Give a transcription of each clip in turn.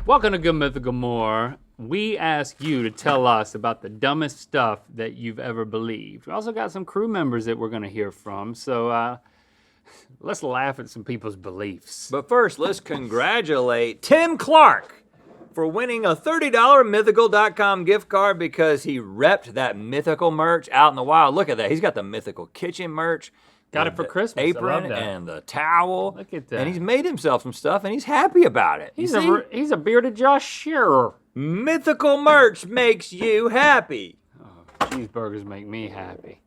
Welcome to Good Mythical MORE. We ask you to tell us about the dumbest stuff that you've ever believed. We also got some crew members that we're going to hear from, so let's laugh at some people's beliefs. But first, let's congratulate Tim Clark for winning a $30 Mythical.com gift card because he repped that Mythical merch out in the wild. Look at that. He's got the Mythical Kitchen merch. Got it for Christmas. Apron and the towel. Look at that. And he's made himself some stuff, and he's happy about it. He's a bearded Josh Shearer. Mythical merch makes you happy. Oh, cheeseburgers make me happy.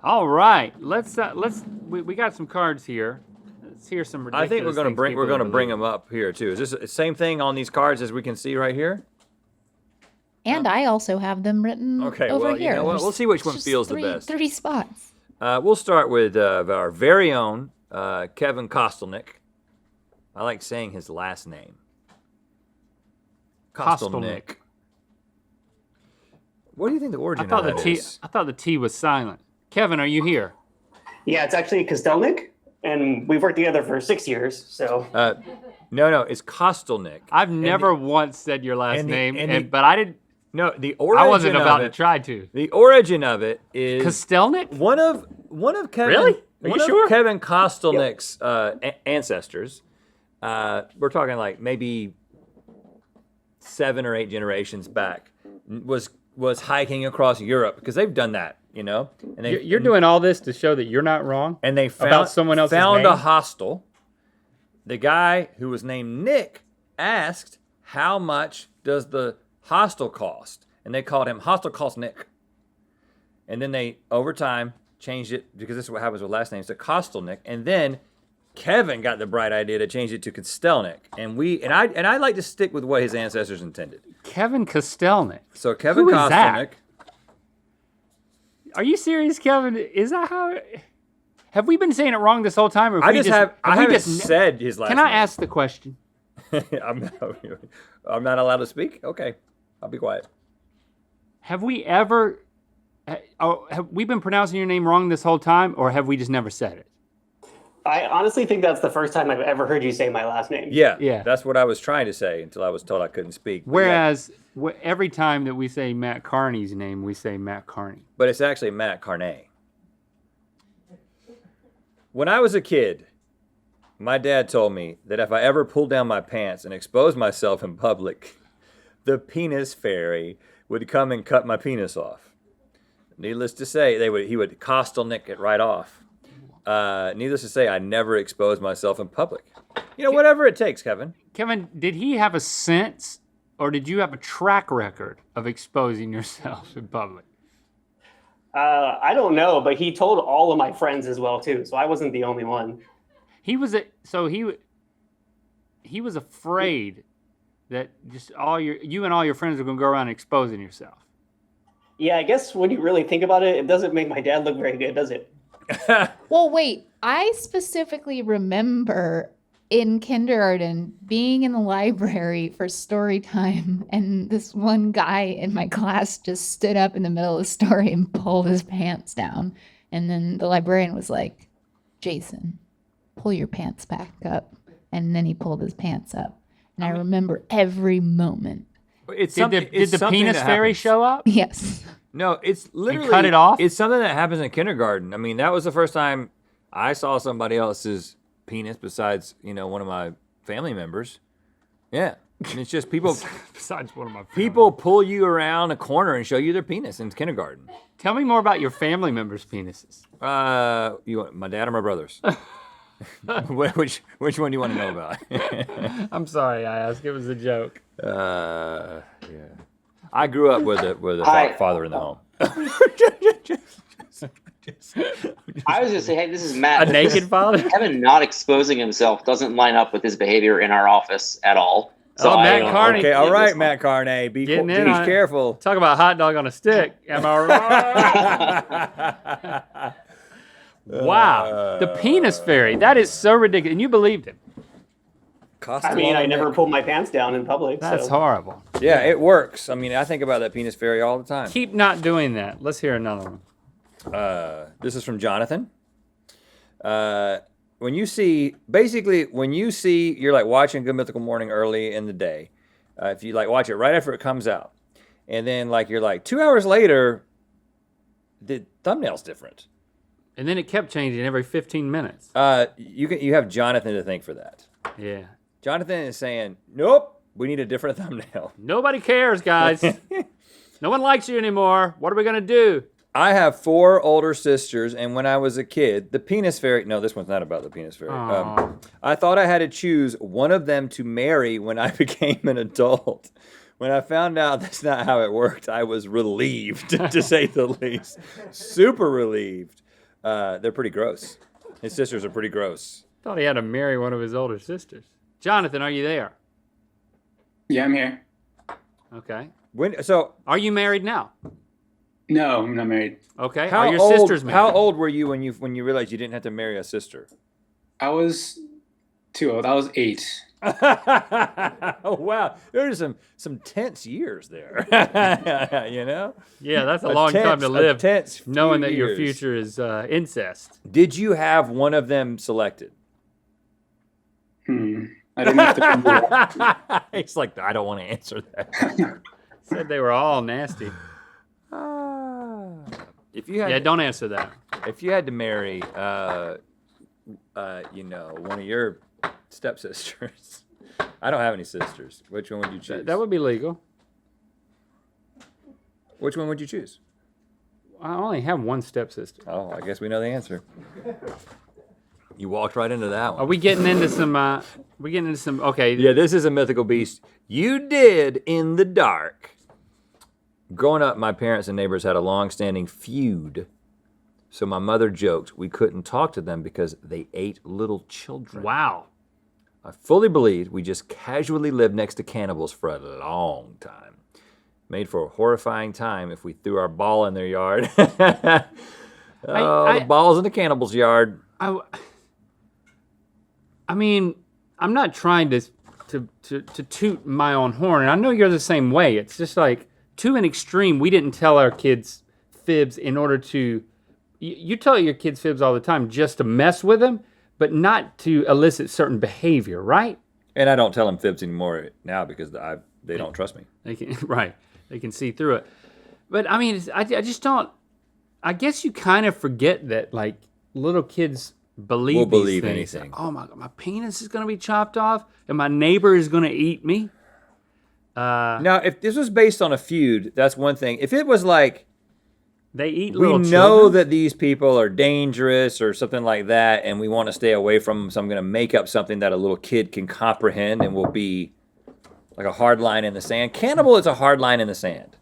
All right, we got some cards here. Let's hear some ridiculous I think we're gonna bring them up here too. Is this the same thing on these cards as we can see right here? And I also have them written over well, here. You know what? We'll see which one feels the best. 3 spots. We'll start with our very own Kevin Kostelnik. I like saying his last name. Kostelnik. What do you think the origin of that is? I thought the T was silent. Kevin, are you here? Yeah, it's actually Kostelnik, and we've worked together for 6 years, so. No, it's Kostelnik. I've never once said your last name, but I didn't. No, the origin. I wasn't about to try to. The origin of it is Kostelnik. One of Kevin. Really? Are you sure? Kevin Kostelnik's ancestors. We're talking like maybe 7 or 8 generations back. Was hiking across Europe because they've done that, you know. And you're doing all this to show that you're not wrong. And they about someone else's found name? a hostel. The guy who was named Nick asked, "How much does the hostel cost?" And they called him Hostel Cost Nick. And then they, over time, changed it, because this is what happens with last names, to Kostelnik. And then Kevin got the bright idea to change it to Kostelnik. And I like to stick with what his ancestors intended. Kevin Kostelnik. So Kevin Who is Kostelnik. that? Are you serious, Kevin? Is that how? Have we been saying it wrong this whole time? Or I haven't said his last name. Can I ask the question? I'm not allowed to speak? Okay, I'll be quiet. Have we ever, have we been pronouncing your name wrong this whole time, or have we just never said it? I honestly think that's the first time I've ever heard you say my last name. Yeah. That's what I was trying to say until I was told I couldn't speak. Whereas every time that we say Matt Carney's name, we say Matt Carney. But it's actually Matt Carney. When I was a kid, my dad told me that if I ever pulled down my pants and exposed myself in public, the penis fairy would come and cut my penis off. Needless to say, he would Kostelnik it right off. Needless to say, I never exposed myself in public. You know, whatever it takes, Kevin. Kevin, did he have a sense, or did you have a track record of exposing yourself in public? I don't know, but he told all of my friends as well too, so I wasn't the only one. He was afraid that just you and all your friends are gonna go around exposing yourself. Yeah, I guess when you really think about it, it doesn't make my dad look very good, does it? Well, wait. I specifically remember in kindergarten being in the library for story time, and this one guy in my class just stood up in the middle of the story and pulled his pants down. And then the librarian was like, "Jason, pull your pants back up." And then he pulled his pants up. And I remember every moment. Did the penis fairy show up? Yes. No, it's literally... And cut it off? It's something that happens in kindergarten. I mean, that was the first time I saw somebody else's penis besides, one of my family members. Yeah. And it's just people... Besides one of my people pull you around a corner and show you their penis in kindergarten. Tell me more about your family members' penises. My dad or my brothers? Which one do you want to know about? I'm sorry, I asked. It was a joke. Yeah. I grew up with a father in the home. I was just saying, hey, this is Matt. A naked father? Kevin not exposing himself doesn't line up with his behavior in our office at all. So Matt Carney. Okay, all right, Matt Carney. Be careful. Talk about hot dog on a stick. Am I right? Wow. The penis fairy. That is so ridiculous. And you believed him. I mean, I never pulled my pants down in public. That's horrible. Yeah, it works. I mean, I think about that penis fairy all the time. Keep not doing that. Let's hear another one. This is from Jonathan. When you see, you're like watching Good Mythical Morning early in the day, if you like watch it right after it comes out, and then like you're like 2 hours later, the thumbnail's different. And then it kept changing every 15 minutes. You have Jonathan to thank for that. Yeah. Jonathan is saying, nope, we need a different thumbnail. Nobody cares, guys. No one likes you anymore. What are we going to do? I have 4 older sisters, and when I was a kid, the penis fairy... No, this one's not about the penis fairy. I thought I had to choose one of them to marry when I became an adult. When I found out that's not how it worked, I was relieved, to say the least. Super relieved. They're pretty gross. His sisters are pretty gross. Thought he had to marry one of his older sisters. Jonathan, are you there? Yeah, I'm here. Okay. So, Are you married now? No, I'm not married. Okay. how Are your old, sisters married? How old were you when you realized you didn't have to marry a sister? I was too old. I was 8. Oh, wow. There's some tense years there. You know? Yeah, that's a long time to live, tense knowing few that your years. future is incest. Did you have one of them selected? I didn't have to. He's like, I don't want to answer that. Said they were all nasty. If you had, Yeah, don't answer that. if you had to marry, one of your stepsisters. I don't have any sisters. Which one would you choose? That would be legal. Which one would you choose? I only have one stepsister. Oh, I guess we know the answer. You walked right into that one. Are we getting into some? Okay. Yeah, this is a mythical beast. You did in the dark. Growing up, my parents and neighbors had a long-standing feud. So my mother joked we couldn't talk to them because they ate little children. Wow. I fully believed we just casually lived next to cannibals for a long time. Made for a horrifying time if we threw our ball in their yard. The ball's in the cannibal's yard. I mean, I'm not trying to toot my own horn, and I know you're the same way. It's just like, to an extreme, we didn't tell our kids fibs in order to... You tell your kids fibs all the time just to mess with them, but not to elicit certain behavior, right? And I don't tell them fibs anymore now because they don't trust me. They can, right. They can see through it. But, I mean, I just don't... I guess you kind of forget that, like, little kids believe We'll these believe things. anything. Oh, my God, my penis is going to be chopped off, and my neighbor is going to eat me. Now, if this was based on a feud, that's one thing. If it was like, They eat we little know children. that these people are dangerous or something like that, and we want to stay away from them, so I'm going to make up something that a little kid can comprehend and will be like a hard line in the sand. Cannibal is a hard line in the sand.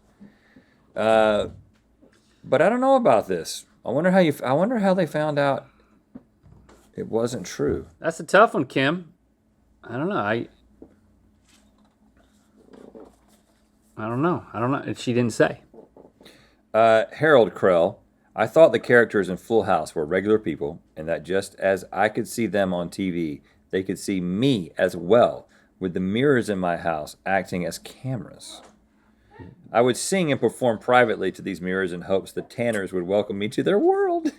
But I don't know about this. I wonder how they found out it wasn't true. That's a tough one, Kim. I don't know. I don't know. She didn't say. Harold Krell, I thought the characters in Full House were regular people, and that just as I could see them on TV, they could see me as well, with the mirrors in my house acting as cameras. I would sing and perform privately to these mirrors in hopes the Tanners would welcome me to their world.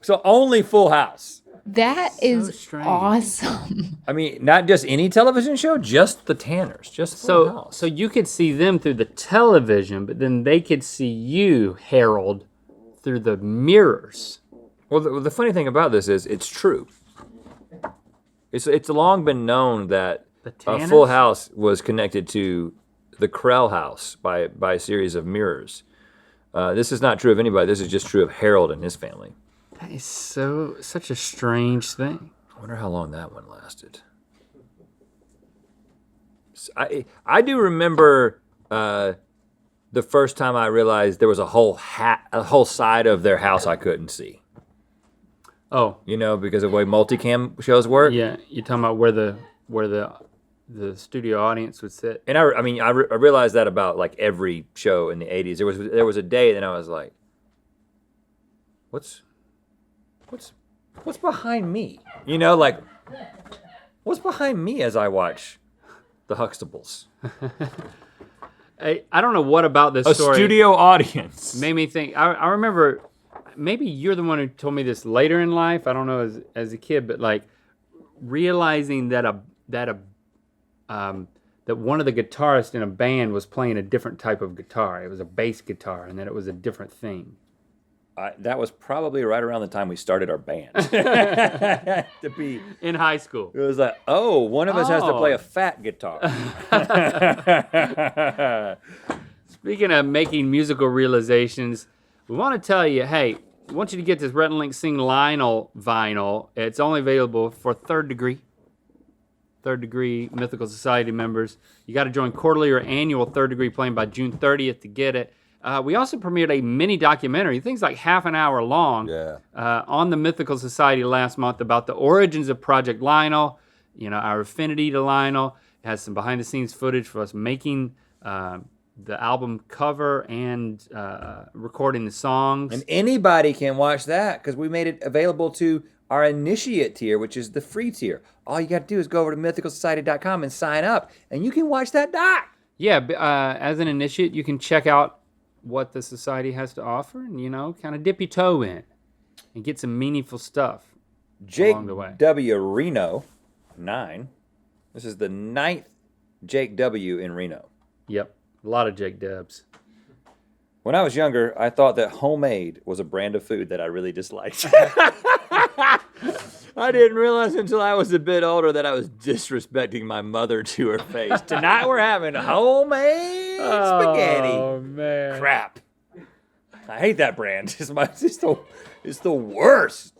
So only Full House. That is strange. awesome. I mean, not just any television show, just the Tanners, just Full House. So you could see them through the television, but then they could see you, Harold, through the mirrors. Well, the funny thing about this is it's true. It's long been known that Tanners? Full House was connected to the Krell house by a series of mirrors. This is not true of anybody. This is just true of Harold and his family. That is such a strange thing. I wonder how long that one lasted. I do remember the first time I realized there was a whole side of their house I couldn't see. Oh, You know, because of the way multicam shows work. yeah. You're talking about where the studio audience would sit. And I realized that about like every show in the 80s. There was a day that I was like, what's behind me? You know, like, what's behind me as I watch the Huxtables? I don't know what about this A story studio audience. made me think. I remember, maybe you're the one who told me this later in life. I don't know as a kid, but like realizing that that one of the guitarists in a band was playing a different type of guitar. It was a bass guitar, and that it was a different thing. That was probably right around the time we started our band. To be In high school. It was like, oh, one of us has to play a fat guitar. Speaking of making musical realizations, we want to tell you, hey, we want you to get this Rhett and Link Sing Lionel vinyl. It's only available for third degree Mythical Society members. You got to join quarterly or annual third degree playing by June 30th to get it. We also premiered a mini documentary, things like half an hour long, on the Mythical Society last month about the origins of Project Lionel, our affinity to Lionel. It has some behind the scenes footage for us making the album cover and recording the songs. And anybody can watch that because we made it available to our initiate tier, which is the free tier. All you got to do is go over to mythicalsociety.com and sign up, and you can watch that doc. Yeah, as an initiate, you can check out what the society has to offer and, kind of dip your toe in and get some meaningful stuff along the way. W. Reno, 9. This is the 9th Jake W. in Reno. Yep, a lot of Jake Dubs. When I was younger, I thought that homemade was a brand of food that I really disliked. I didn't realize until I was a bit older that I was disrespecting my mother to her face. Tonight we're having homemade spaghetti. Oh, man. Crap. I hate that brand. It's the worst.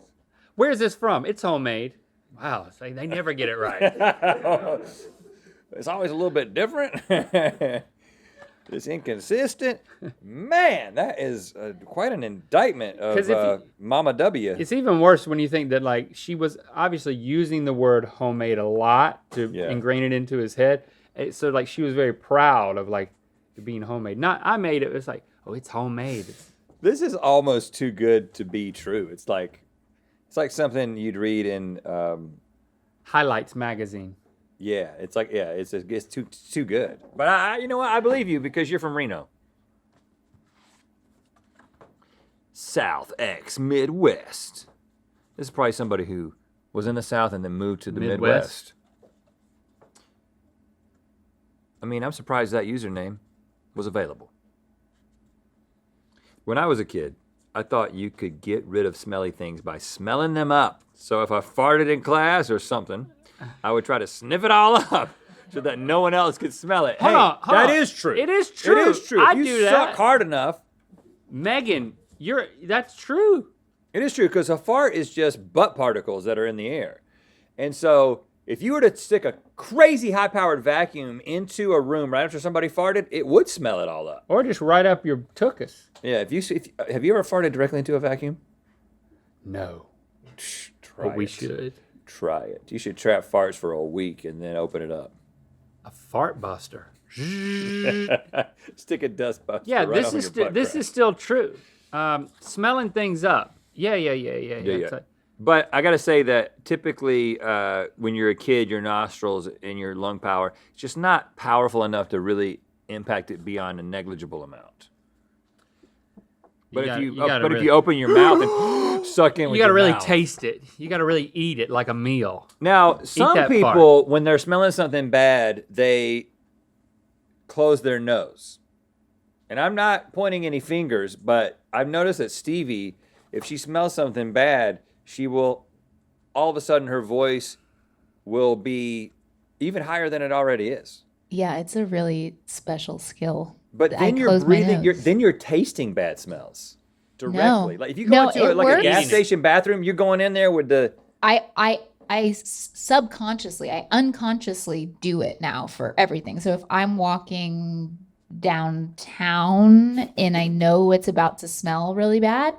Where's this from? It's homemade. Wow, they never get it right. It's always a little bit different. It's inconsistent. Man, that is quite an indictment of Mama W. It's even worse when you think that she was obviously using the word homemade a lot to ingrain it into his head. So she was very proud of being homemade. Not I made it. It's it's homemade. This is almost too good to be true. It's like something you'd read in Highlights magazine. Yeah, it's too good. But I believe you because you're from Reno. South X Midwest. This is probably somebody who was in the South and then moved to the Midwest. I mean, I'm surprised that username was available. When I was a kid, I thought you could get rid of smelly things by smelling them up. So if I farted in class or something, I would try to sniff it all up so that no one else could smell it. Hold on. That is true. It is true. It is true. I if you do suck that. hard enough. Megan, that's true. It is true because a fart is just butt particles that are in the air. And so if you were to stick a crazy high-powered vacuum into a room right after somebody farted, it would smell it all up. Or just right up your tuchus. Yeah. Have you ever farted directly into a vacuum? No. Try But we it. should. Try it. You should trap farts for a week and then open it up. A fart buster. Stick a dust buster. Yeah, right this is still true. Smelling things up. Yeah. But I got to say that typically when you're a kid, your nostrils and your lung power, it's just not powerful enough to really impact it beyond a negligible amount. But if you open your mouth and suck in with your you got to really mouth. taste it. You got to really eat it like a meal. Now, some that people, when they're smelling something bad, they close their nose. And I'm not pointing any fingers, but I've noticed that Stevie, if she smells something bad, she will, all of a sudden, her voice will be even higher than it already is. Yeah, it's a really special skill. But then you're breathing, then you're tasting bad smells directly. No. Like if you go into it a works. gas station bathroom, you're going in there with the. I subconsciously, I unconsciously do it now for everything. So if I'm walking downtown and I know it's about to smell really bad,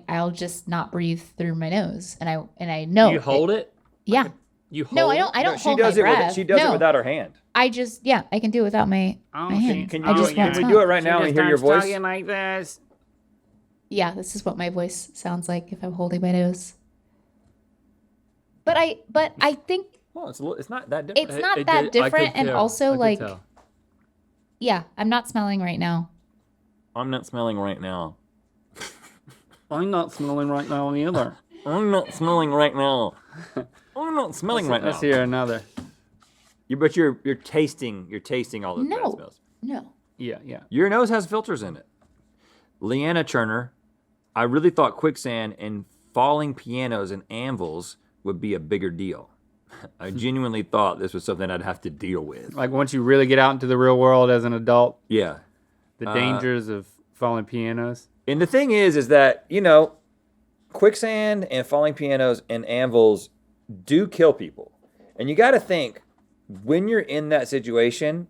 I'll just not breathe through my nose, and I know. You hold it? Yeah. You hold No, it? I don't She hold does my it. breath. She does it No. without her hand. I can do it without my hand. Can I just won't we smell. do it right now and hear your voice? Talking like this. Yeah, this is what my voice sounds like if I'm holding my nose. But I think Well, it's not that different. it's not I that could different, and tell. also I could tell. yeah, I'm not smelling right now. I'm not smelling right now. I'm not smelling right now either. I'm not smelling right now. I'm not smelling right now. Let's hear another. You're tasting all the bad No. smells. No. Yeah, yeah. Your nose has filters in it. Leanna Turner, I really thought quicksand and falling pianos and anvils would be a bigger deal. I genuinely thought this was something I'd have to deal with. Like once you really get out into the real world as an adult, Yeah. the dangers of falling pianos. And the thing is that, you know, quicksand and falling pianos and anvils do kill people. And you got to think, when you're in that situation,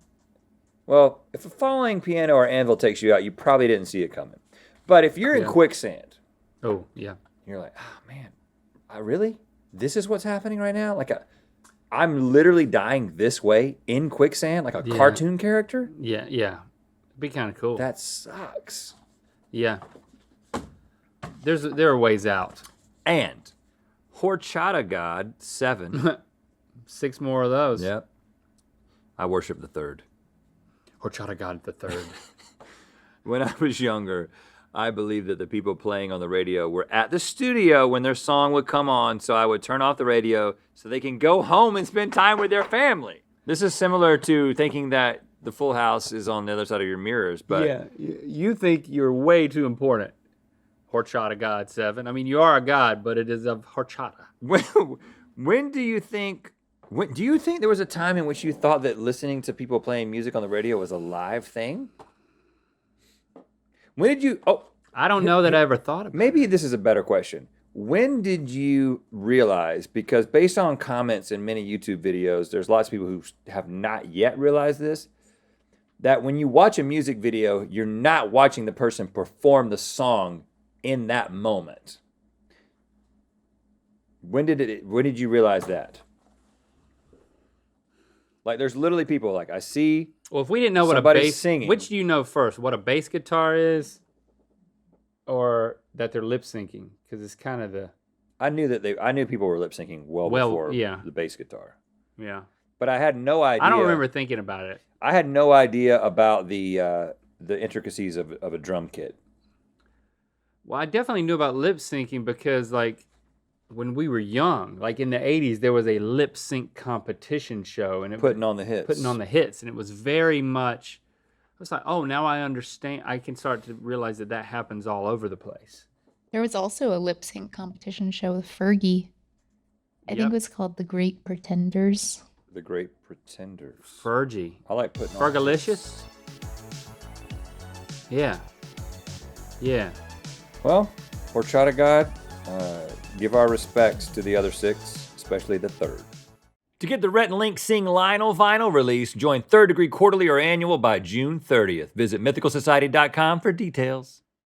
well, if a falling piano or anvil takes you out, you probably didn't see it coming. But if you're in Yeah. quicksand, Oh, yeah. you're like, oh man, really? This is what's happening right now? Like, I'm literally dying this way in quicksand, like a Yeah. cartoon character? Yeah, yeah. It'd be kind of cool. That sucks. Yeah. There are ways out. And Horchata God 7. 6 more of those. Yep. I worship the third. Horchata God the Third. When I was younger, I believed that the people playing on the radio were at the studio when their song would come on, so I would turn off the radio so they can go home and spend time with their family. This is similar to thinking that the Full House is on the other side of your mirrors, but Yeah, you think you're way too important. Horchata God 7. I mean, you are a god, but it is of horchata. when do you think there was a time in which you thought that listening to people playing music on the radio was a live thing? When did you I don't know that I ever thought about it. maybe this is a better question. When did you realize, because based on comments in many YouTube videos, there's lots of people who have not yet realized this, that when you watch a music video, you're not watching the person perform the song in that moment. When did you realize that? Like, there's literally people like, I see. Well, if we didn't know what a Somebody's bass, singing. which do you know first? What a bass guitar is, or that they're lip syncing? Because it's kind of the I knew people were lip syncing well before yeah. the bass guitar, yeah. but I had no idea. I don't remember thinking about it. I had no idea about the intricacies of a drum kit. Well, I definitely knew about lip syncing because, like, when we were young, like in the '80s, there was a lip sync competition show, and Putting on the hits. and it was very much. I was like, oh, now I understand. I can start to realize that happens all over the place. There was also a lip sync competition show with Fergie. I think Yep. it was called The Great Pretenders. The Great Pretenders. Fergie, I like putting on. Fergalicious. Yeah, yeah. Well, Horchata God, give our respects to the other 6, especially the third. To get the Rhett and Link Sing Lionel vinyl release, join Third Degree Quarterly or Annual by June 30th. Visit mythicalsociety.com for details.